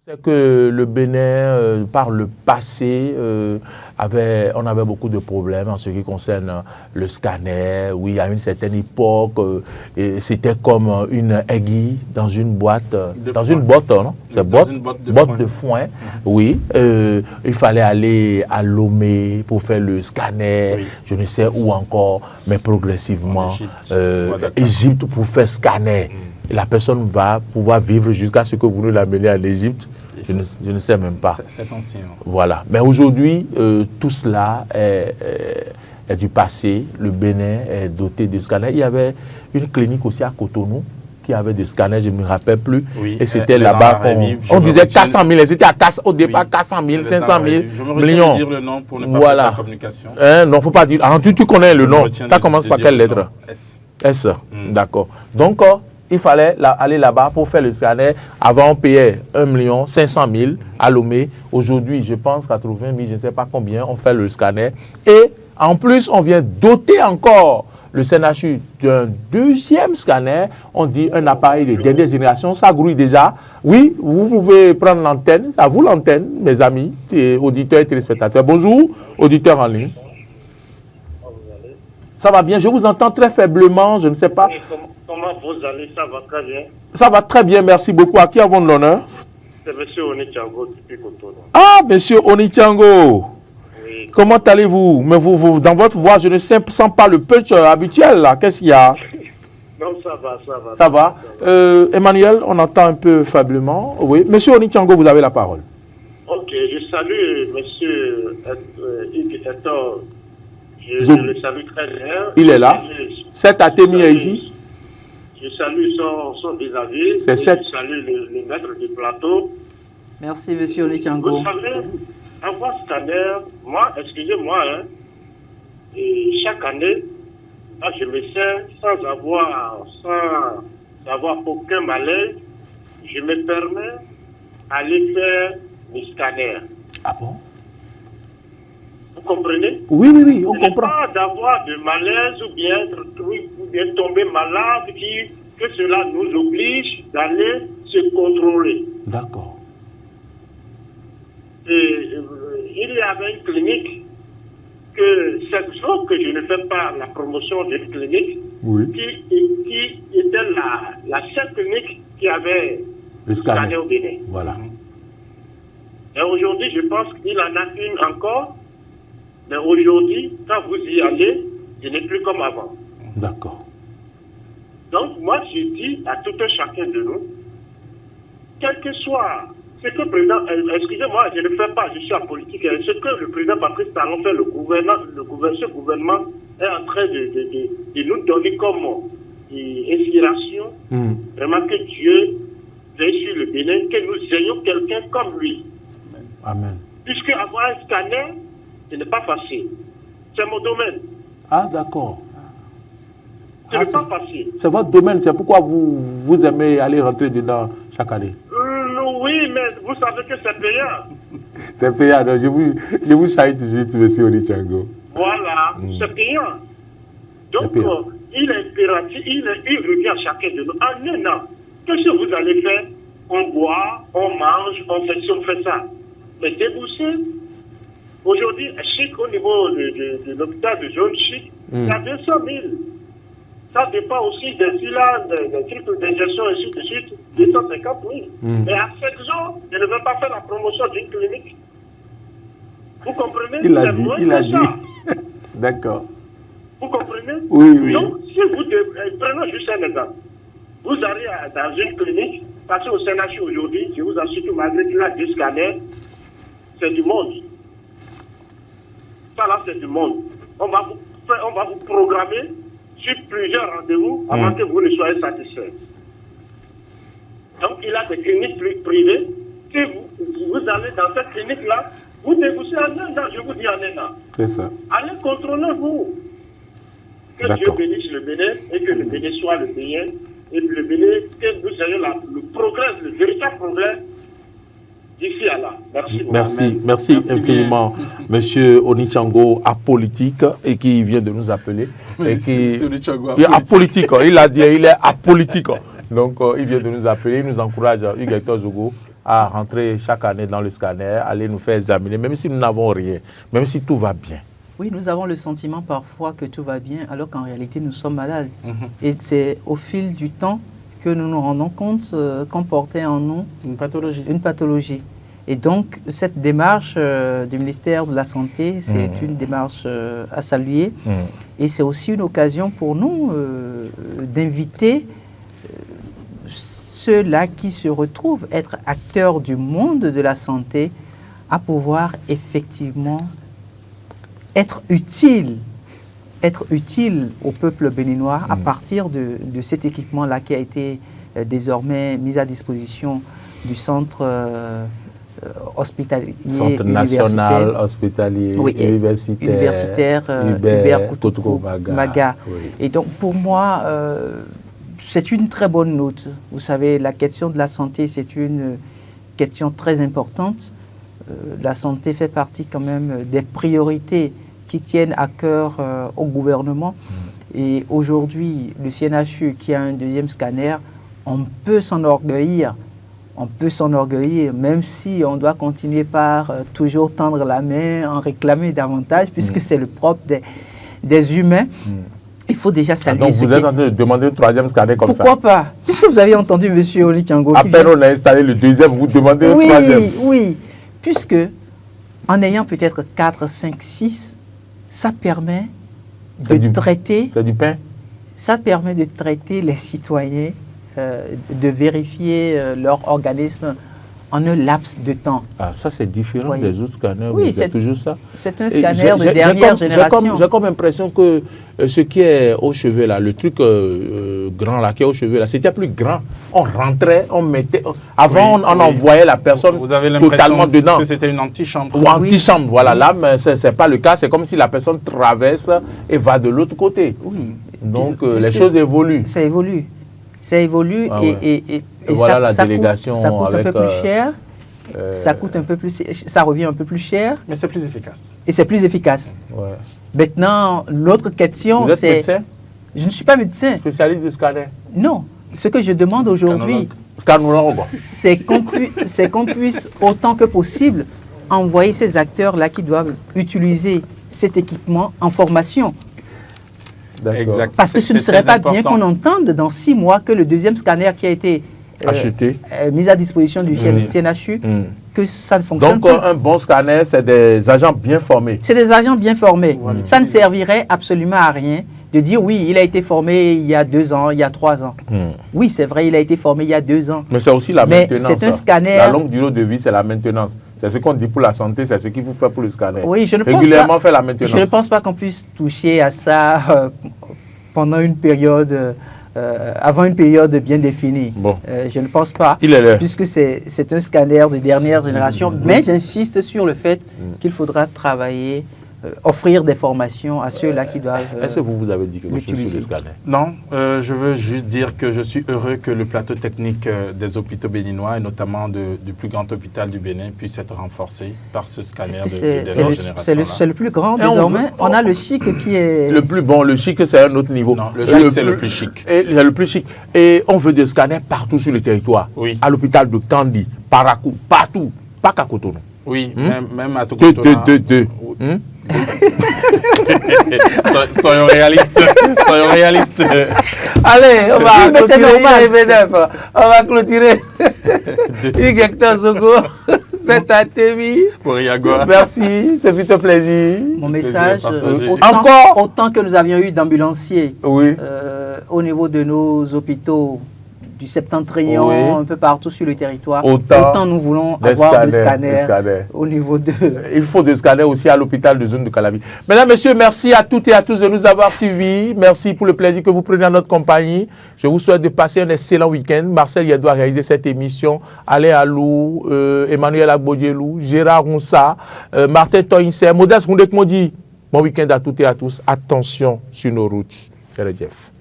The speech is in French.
C'est que le Bénin, par le passé, on avait beaucoup de problèmes en ce qui concerne le scanner. Oui, à une certaine époque, c'était comme une aiguille dans une boîte, une botte, non? C'est botte de foin. Oui, il fallait aller à Lomé pour faire le scanner, je ne sais où encore, mais progressivement, Égypte pour faire scanner. Et la personne va pouvoir vivre jusqu'à ce que vous nous l'amenez en Égypte. Je ne sais même pas. C'est ancien. Voilà. Mais aujourd'hui, tout cela est du passé. Le Bénin est doté de scanners. Il y avait une clinique aussi à Cotonou qui avait des scanners, je ne me rappelle plus. Oui, et c'était là-bas qu'on disait 400 000. C'était au départ 400 000, 500 000 millions. Je me dire le nom pour ne pas perdre la communication. Non, il ne faut pas dire. Ah, tu connais le nom. Ça commence par quelle lettre? S. S. D'accord. Donc, il fallait aller là-bas pour faire le scanner. Avant, on payait 1 500 000 à Lomé. Aujourd'hui, je pense 80 000, je ne sais pas combien, on fait le scanner. Et en plus, on vient doter encore le CNHU d'un deuxième scanner. On dit un appareil de dernière génération. Ça grouille déjà. Oui, vous pouvez prendre l'antenne. C'est à vous l'antenne, mes amis, auditeurs et téléspectateurs. Bonjour, auditeurs en ligne. Ça va bien, je vous entends très faiblement, je ne sais pas. Comment vous allez? Ça va très bien. Ça va très bien, merci beaucoup. À qui avons l'honneur? C'est M. Onichango depuis Cotonou. Ah, M. Onichango. Oui. Comment allez-vous? Mais vous, dans votre voix, je ne sens pas le punch habituel là. Qu'est-ce qu'il y a? Non, ça va, ça va. Ça va. Emmanuel, on entend un peu faiblement. Oui. M. Onichango, vous avez la parole. Ok, je salue M. Hugues Hector. Je le salue très bien. Il est là. Cet Atemi est ici. Je salue son vis-à-vis. C'est cette. Je salue le maître du plateau. Merci, M. Onichango. Vous savez, avoir scanner, moi, excusez-moi, hein, et chaque année, là, je me sers sans avoir aucun malaise, je me permets d'aller faire mes scanners. Ah bon? Vous comprenez? Oui, on comprend. Pas d'avoir de malaise ou bien tomber malade, que cela nous oblige d'aller se contrôler. D'accord. Et il y avait une clinique que cette fois que je ne fais pas la promotion d'une clinique, qui était la seule clinique qui avait le scanner au Bénin. Voilà. Et aujourd'hui, je pense qu'il en a une encore. Mais aujourd'hui, quand vous y allez, ce n'est plus comme avant. D'accord. Donc, moi, je dis à tout un chacun de nous, quel que soit ce que le président, excusez-moi, je ne fais pas, je suis en politique, ce que le président Patrice Talon fait, ce gouvernement est en train de nous donner comme inspiration, vraiment que Dieu veille sur le Bénin, que nous ayons quelqu'un comme lui. Amen. Puisque avoir un scanner, ce n'est pas facile. C'est mon domaine. Ah, d'accord. Ce n'est pas facile. C'est votre domaine, c'est pourquoi vous aimez aller rentrer dedans chaque année. Oui, mais vous savez que c'est payant. C'est payant, non, je vous chahute juste, M. Onichango. Voilà, c'est payant. Donc, il est impératif, il revient à chacun de nous. En un an, qu'est-ce que vous allez faire? On boit, on mange, on fait ci, on fait ça. Mais débourser. Aujourd'hui, chic au niveau de l'hôpital de zone chic, il y a 200 000. Ça dépend aussi des filages, des trucs d'injection et ainsi de suite, 250 000. Mais à 7 jours, je ne vais pas faire la promotion d'une clinique. Vous comprenez? Il a dit. D'accord. Vous comprenez? Oui. Donc, si vous prenez juste un exemple. Vous allez dans une clinique, passez au CNHU aujourd'hui, je vous assure que malgré qu'il y a des scanners, c'est du monde. Ça là, c'est du monde. On va vous programmer sur plusieurs rendez-vous avant que vous ne soyez satisfait. Donc, il a des cliniques privées. Si vous allez dans cette clinique-là, vous déboussez en un an, je vous dis en un an. C'est ça. Allez contrôlez-vous. Que Dieu bénisse le Bénin et que le Bénin soit le Bénin. Et le Bénin, que nous ayons le progrès, le véritable progrès d'ici à là. Merci infiniment, Monsieur Onichango, apolitique, et qui vient de nous appeler. Et qui est apolitique, il a dit, il est apolitique. Donc, il vient de nous appeler, il nous encourage, Hugues Hector Zogo, à rentrer chaque année dans le scanner, aller nous faire examiner, même si nous n'avons rien, même si tout va bien. Oui, nous avons le sentiment parfois que tout va bien, alors qu'en réalité, nous sommes malades. Et c'est au fil du temps que nous nous rendons compte qu'on portait en nous une pathologie. Et donc, cette démarche du ministère de la Santé, c'est une démarche à saluer. Et c'est aussi une occasion pour nous d'inviter ceux-là qui se retrouvent être acteurs du monde de la santé à pouvoir effectivement être utiles au peuple béninois à partir de cet équipement-là qui a été désormais mis à disposition du centre hospitalier, Centre national hospitalier, universitaire Hubert Koutoukou-Maga. Oui. Et donc pour moi, c'est une très bonne note. Vous savez, la question de la santé, c'est une question très importante. La santé fait partie quand même des priorités qui tiennent à cœur au gouvernement. Et aujourd'hui, le CNHU qui a un deuxième scanner, on peut s'enorgueillir. On peut s'enorgueillir, même si on doit continuer par toujours tendre la main, en réclamer davantage, puisque c'est le propre des humains. Il faut déjà saluer donc vous êtes en train de demander un troisième scanner comme ça? Pourquoi pas? Puisque vous avez entendu M. Oli Tiango. À peine on a installé le deuxième, vous demandez un troisième. Oui, puisque en ayant peut-être 4, 5, 6, ça permet de traiter... C'est du pain? Ça permet de traiter les citoyens, de vérifier leur organisme en un laps de temps. Ah, ça c'est différent des autres scanners, oui, c'est toujours ça. C'est un scanner de dernière génération. J'ai comme impression que ce qui est au chevet là, le truc grand là, qui est au chevet là, c'était plus grand. On rentrait, on mettait... Avant, on envoyait la personne totalement dedans. Que c'était une antichambre. Ou antichambre, voilà. Là, mais ce n'est pas le cas. C'est comme si la personne traverse et va de l'autre côté. Oui. Donc, les choses évoluent. Ça évolue. Ça évolue et voilà la délégation ça coûte avec, un peu plus cher. Ça coûte un peu plus, ça revient un peu plus cher. Mais c'est plus efficace. Et c'est plus efficace. Ouais. Maintenant, l'autre question, vous êtes c'est... médecin? Je ne suis pas médecin. Spécialiste de scanner? Non. Ce que je demande aujourd'hui, c'est qu'on puisse, autant que possible, envoyer ces acteurs-là qui doivent utiliser cet équipement en formation. Exact. Parce que ce ne serait pas bien qu'on entende dans 6 mois que le deuxième scanner qui a été acheté, mis à disposition du CNHU, que ça ne fonctionne pas. Donc un bon scanner, c'est des agents bien formés. C'est des agents bien formés. Ça ne servirait absolument à rien de dire oui, il a été formé il y a 2 ans, il y a 3 ans. Oui, c'est vrai, il a été formé il y a 2 ans. Mais c'est aussi la maintenance. C'est un scanner. La longue durée de vie, c'est la maintenance. C'est ce qu'on dit pour la santé, c'est ce qu'il faut faire pour le scanner. Oui, je ne régulièrement pense pas, faire la maintenance. Je ne pense pas qu'on puisse toucher à ça pendant une période, avant une période bien définie. Bon. Je ne pense pas, puisque c'est un scanner de dernière génération. Mais j'insiste sur le fait qu'il faudra travailler, offrir des formations à ceux-là qui doivent... Est-ce que vous avez dit quelque chose sur le scanner? Non, je veux juste dire que je suis heureux que le plateau technique des hôpitaux béninois, et notamment du plus grand hôpital du Bénin, puisse être renforcé par ce scanner de dernière génération. C'est le plus grand désormais. On a le chic qui est... Le plus bon, le chic c'est un autre niveau. Non, le chic c'est le plus chic. C'est le plus chic. Et on veut des scanners partout sur le territoire. Oui. À l'hôpital de Kandi, Parakou, partout. Pas qu'à Cotonou. Oui, même à Cotonou. Soyons réalistes. Soyons réalistes. Allez, on va clôturer. On va clôturer. Hugues Hector Zogo, c'est à Témi. Merci, ça fait un plaisir. Mon message, autant que nous avions eu d'ambulanciers au niveau de nos hôpitaux du Septentrion, un peu partout sur le territoire, autant nous voulons avoir des scanners au niveau de... Il faut des scanners aussi à l'hôpital de zone de Calavi. Mesdames, Messieurs, merci à toutes et à tous de nous avoir suivis. Merci pour le plaisir que vous prenez à notre compagnie. Je vous souhaite de passer un excellent week-end. Marcel Yedou a réalisé cette émission. Alain Alou, Emmanuel Agbodjelou, Gérard Roussa, Martin Toinser, Modeste Roundek Modi. Bon week-end à toutes et à tous. Attention sur nos routes. Jeff.